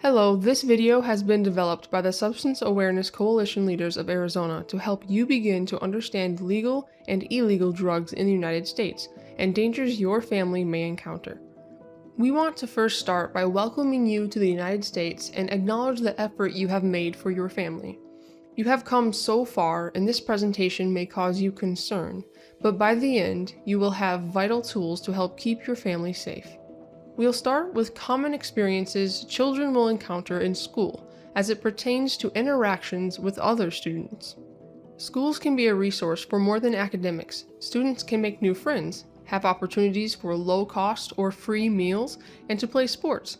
Hello, this video has been developed by the Substance Awareness Coalition leaders of Arizona to help you begin to understand legal and illegal drugs in the United States and dangers your family may encounter. We want to first start by welcoming you to the United States and acknowledge the effort you have made for your family. You have come so far, and this presentation may cause you concern, but by the end, you will have vital tools to help keep your family safe. We'll start with common experiences children will encounter in school as it pertains to interactions with other students. Schools can be a resource for more than academics. Students can make new friends, have opportunities for low-cost or free meals, and to play sports.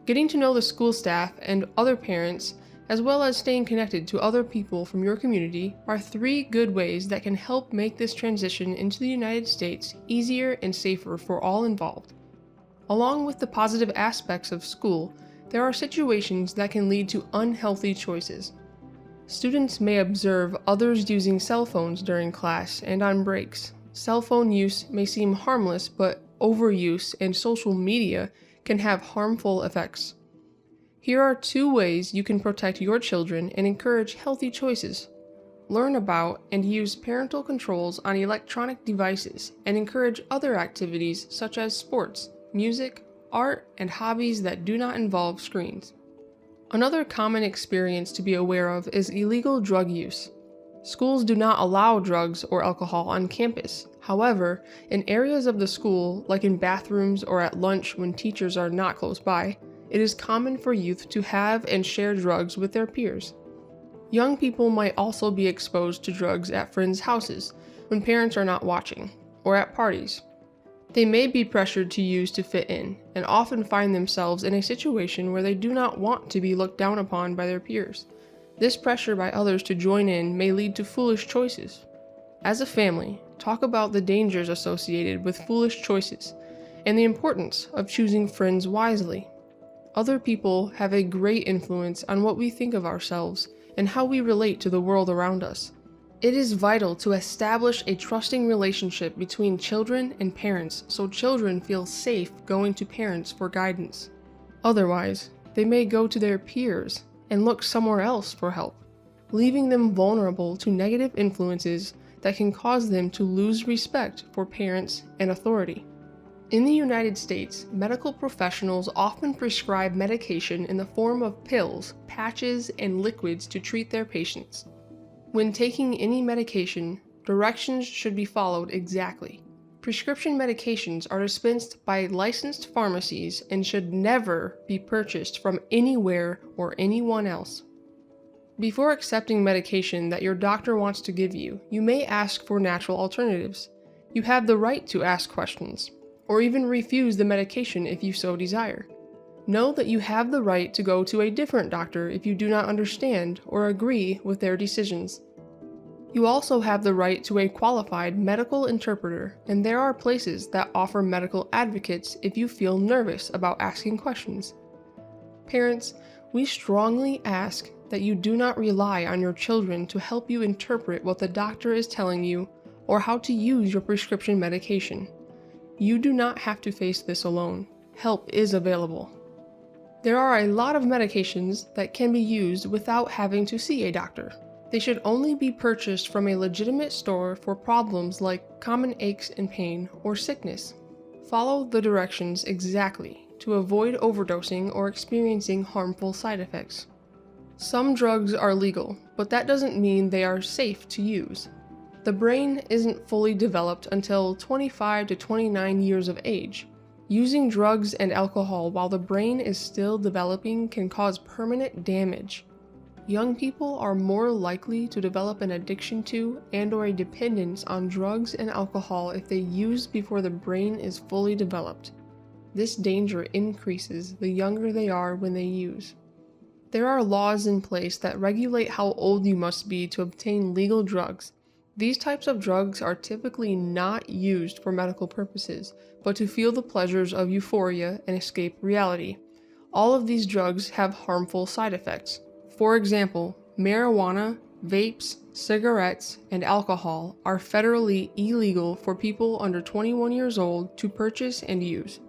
Getting to know the school staff and other parents, as well as staying connected to other people from your community, are three good ways that can help make this transition into the United States easier and safer for all involved. Along with the positive aspects of school, there are situations that can lead to unhealthy choices. Students may observe others using cell phones during class and on breaks. Cell phone use may seem harmless, but overuse and social media can have harmful effects. Here are 2 ways you can protect your children and encourage healthy choices. Learn about and use parental controls on electronic devices and encourage other activities such as sports, music, art, and hobbies that do not involve screens. Another common experience to be aware of is illegal drug use. Schools do not allow drugs or alcohol on campus. However, in areas of the school, like in bathrooms or at lunch when teachers are not close by, it is common for youth to have and share drugs with their peers. Young people might also be exposed to drugs at friends' houses when parents are not watching, or at parties. They may be pressured to use to fit in, and often find themselves in a situation where they do not want to be looked down upon by their peers. This pressure by others to join in may lead to foolish choices. As a family, talk about the dangers associated with foolish choices, and the importance of choosing friends wisely. Other people have a great influence on what we think of ourselves and how we relate to the world around us. It is vital to establish a trusting relationship between children and parents so children feel safe going to parents for guidance. Otherwise, they may go to their peers and look somewhere else for help, leaving them vulnerable to negative influences that can cause them to lose respect for parents and authority. In the United States, medical professionals often prescribe medication in the form of pills, patches, and liquids to treat their patients. When taking any medication, directions should be followed exactly. Prescription medications are dispensed by licensed pharmacies and should never be purchased from anywhere or anyone else. Before accepting medication that your doctor wants to give you, you may ask for natural alternatives. You have the right to ask questions, or even refuse the medication if you so desire. Know that you have the right to go to a different doctor if you do not understand or agree with their decisions. You also have the right to a qualified medical interpreter, and there are places that offer medical advocates if you feel nervous about asking questions. Parents, we strongly ask that you do not rely on your children to help you interpret what the doctor is telling you or how to use your prescription medication. You do not have to face this alone. Help is available. There are a lot of medications that can be used without having to see a doctor. They should only be purchased from a legitimate store for problems like common aches and pain or sickness. Follow the directions exactly to avoid overdosing or experiencing harmful side effects. Some drugs are legal, but that doesn't mean they are safe to use. The brain isn't fully developed until 25 to 29 years of age. Using drugs and alcohol while the brain is still developing can cause permanent damage. Young people are more likely to develop an addiction to and/or a dependence on drugs and alcohol if they use before the brain is fully developed. This danger increases the younger they are when they use. There are laws in place that regulate how old you must be to obtain legal drugs. These types of drugs are typically not used for medical purposes, but to feel the pleasures of euphoria and escape reality. All of these drugs have harmful side effects. For example, marijuana, vapes, cigarettes, and alcohol are federally illegal for people under 21 years old to purchase and use.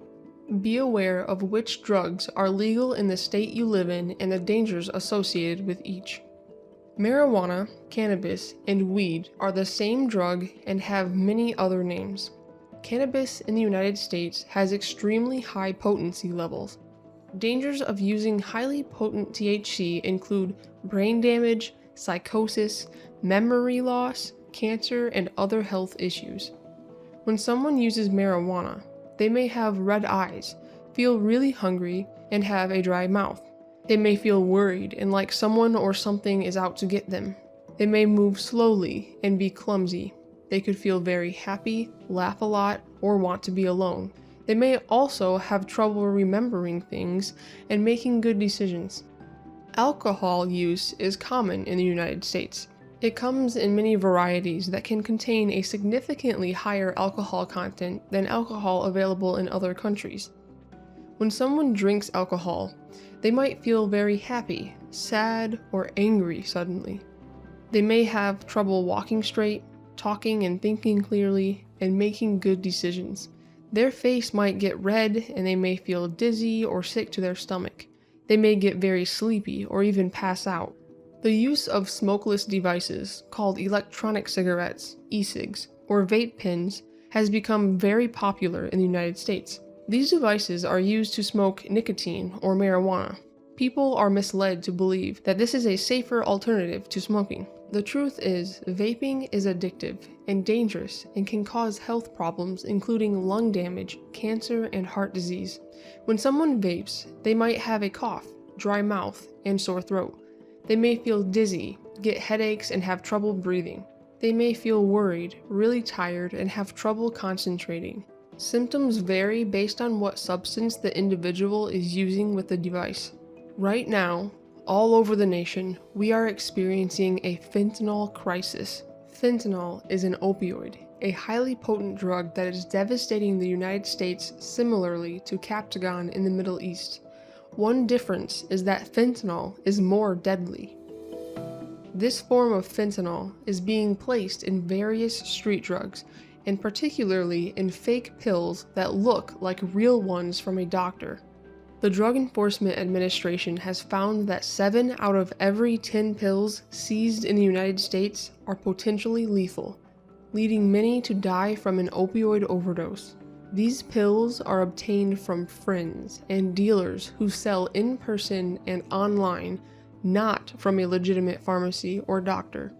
Be aware of which drugs are legal in the state you live in and the dangers associated with each. Marijuana, cannabis, and weed are the same drug and have many other names. Cannabis in the United States has extremely high potency levels. Dangers of using highly potent THC include brain damage, psychosis, memory loss, cancer, and other health issues. When someone uses marijuana, they may have red eyes, feel really hungry, and have a dry mouth. They may feel worried and like someone or something is out to get them. They may move slowly and be clumsy. They could feel very happy, laugh a lot, or want to be alone. They may also have trouble remembering things and making good decisions. Alcohol use is common in the United States. It comes in many varieties that can contain a significantly higher alcohol content than alcohol available in other countries. When someone drinks alcohol, they might feel very happy, sad, or angry suddenly. They may have trouble walking straight, talking and thinking clearly, and making good decisions. Their face might get red and they may feel dizzy or sick to their stomach. They may get very sleepy or even pass out. The use of smokeless devices, called electronic cigarettes, e-cigs, or vape pens, has become very popular in the United States. These devices are used to smoke nicotine or marijuana. People are misled to believe that this is a safer alternative to smoking. The truth is, vaping is addictive and dangerous and can cause health problems including lung damage, cancer, and heart disease. When someone vapes, they might have a cough, dry mouth, and sore throat. They may feel dizzy, get headaches, and have trouble breathing. They may feel worried, really tired, and have trouble concentrating. Symptoms vary based on what substance the individual is using with the device. Right now, all over the nation, we are experiencing a fentanyl crisis. Fentanyl is an opioid, a highly potent drug that is devastating the United States similarly to Captagon in the Middle East. One difference is that fentanyl is more deadly. This form of fentanyl is being placed in various street drugs, and particularly in fake pills that look like real ones from a doctor. The Drug Enforcement Administration has found that 7 out of every 10 pills seized in the United States are potentially lethal, leading many to die from an opioid overdose. These pills are obtained from friends and dealers who sell in person and online, not from a legitimate pharmacy or doctor.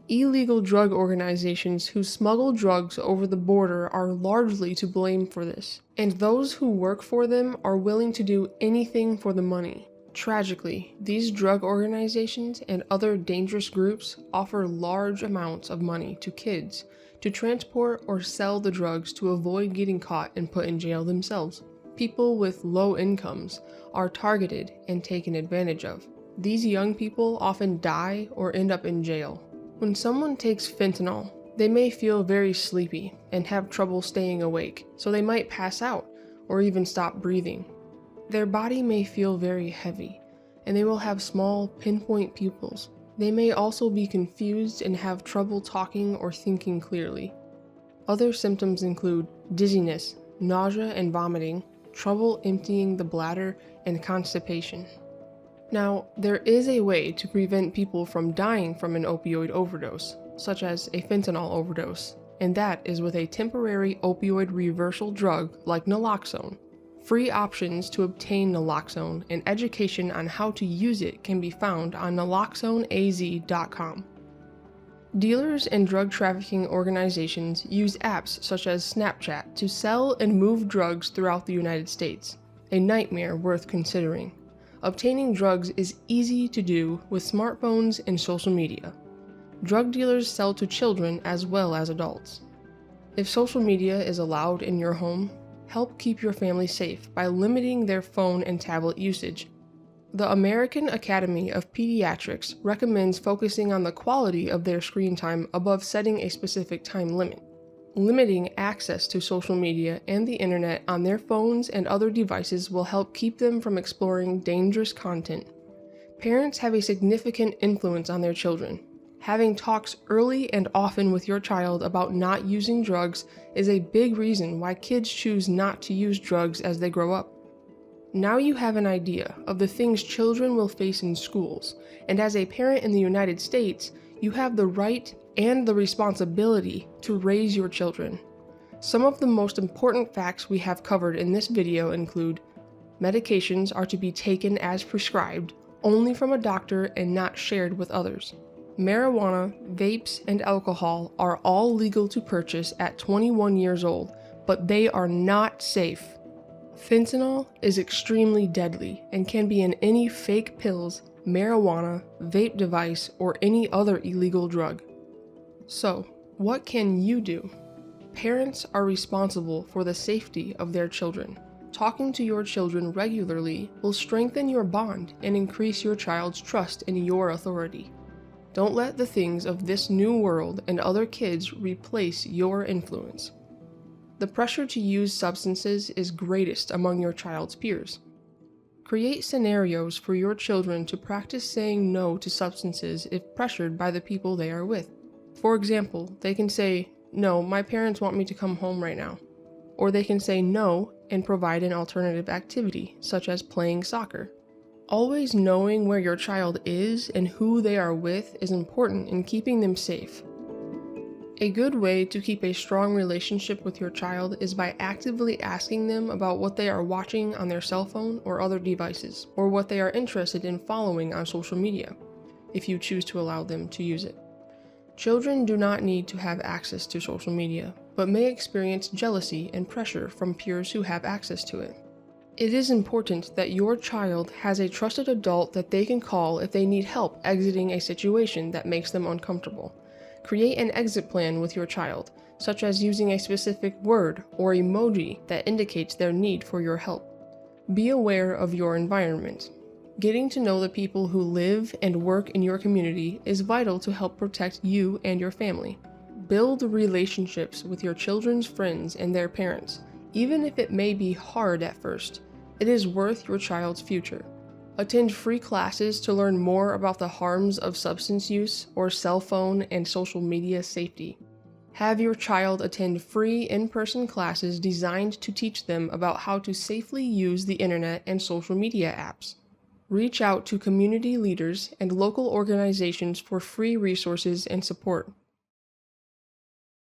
Illegal drug organizations who smuggle drugs over the border are largely to blame for this, and those who work for them are willing to do anything for the money. Tragically, these drug organizations and other dangerous groups offer large amounts of money to kids to transport or sell the drugs to avoid getting caught and put in jail themselves. People with low incomes are targeted and taken advantage of. These young people often die or end up in jail. When someone takes fentanyl, they may feel very sleepy and have trouble staying awake, so they might pass out or even stop breathing. Their body may feel very heavy, and they will have small, pinpoint pupils. They may also be confused and have trouble talking or thinking clearly. Other symptoms include dizziness, nausea and vomiting, trouble emptying the bladder, and constipation. Now, there is a way to prevent people from dying from an opioid overdose, such as a fentanyl overdose, and that is with a temporary opioid reversal drug like naloxone. Free options to obtain naloxone and education on how to use it can be found on naloxoneaz.com. Dealers and drug trafficking organizations use apps such as Snapchat to sell and move drugs throughout the United States, a nightmare worth considering. Obtaining drugs is easy to do with smartphones and social media. Drug dealers sell to children as well as adults. If social media is allowed in your home, help keep your family safe by limiting their phone and tablet usage. The American Academy of Pediatrics recommends focusing on the quality of their screen time above setting a specific time limit. Limiting access to social media and the internet on their phones and other devices will help keep them from exploring dangerous content. Parents have a significant influence on their children. Having talks early and often with your child about not using drugs is a big reason why kids choose not to use drugs as they grow up. Now you have an idea of the things children will face in schools, and as a parent in the United States, you have the right and the responsibility to raise your children. Some of the most important facts we have covered in this video include: medications are to be taken as prescribed, only from a doctor and not shared with others. Marijuana, vapes, and alcohol are all legal to purchase at 21 years old, but they are not safe. Fentanyl is extremely deadly and can be in any fake pills, marijuana, vape device, or any other illegal drug. So, what can you do? Parents are responsible for the safety of their children. Talking to your children regularly will strengthen your bond and increase your child's trust in your authority. Don't let the things of this new world and other kids replace your influence. The pressure to use substances is greatest among your child's peers. Create scenarios for your children to practice saying no to substances if pressured by the people they are with. For example, they can say, "No, my parents want me to come home right now." Or they can say no and provide an alternative activity, such as playing soccer. Always knowing where your child is and who they are with is important in keeping them safe. A good way to keep a strong relationship with your child is by actively asking them about what they are watching on their cell phone or other devices, or what they are interested in following on social media, if you choose to allow them to use it. Children do not need to have access to social media, but may experience jealousy and pressure from peers who have access to it. It is important that your child has a trusted adult that they can call if they need help exiting a situation that makes them uncomfortable. Create an exit plan with your child, such as using a specific word or emoji that indicates their need for your help. Be aware of your environment. Getting to know the people who live and work in your community is vital to help protect you and your family. Build relationships with your children's friends and their parents, even if it may be hard at first. It is worth your child's future. Attend free classes to learn more about the harms of substance use or cell phone and social media safety. Have your child attend free in-person classes designed to teach them about how to safely use the internet and social media apps. Reach out to community leaders and local organizations for free resources and support.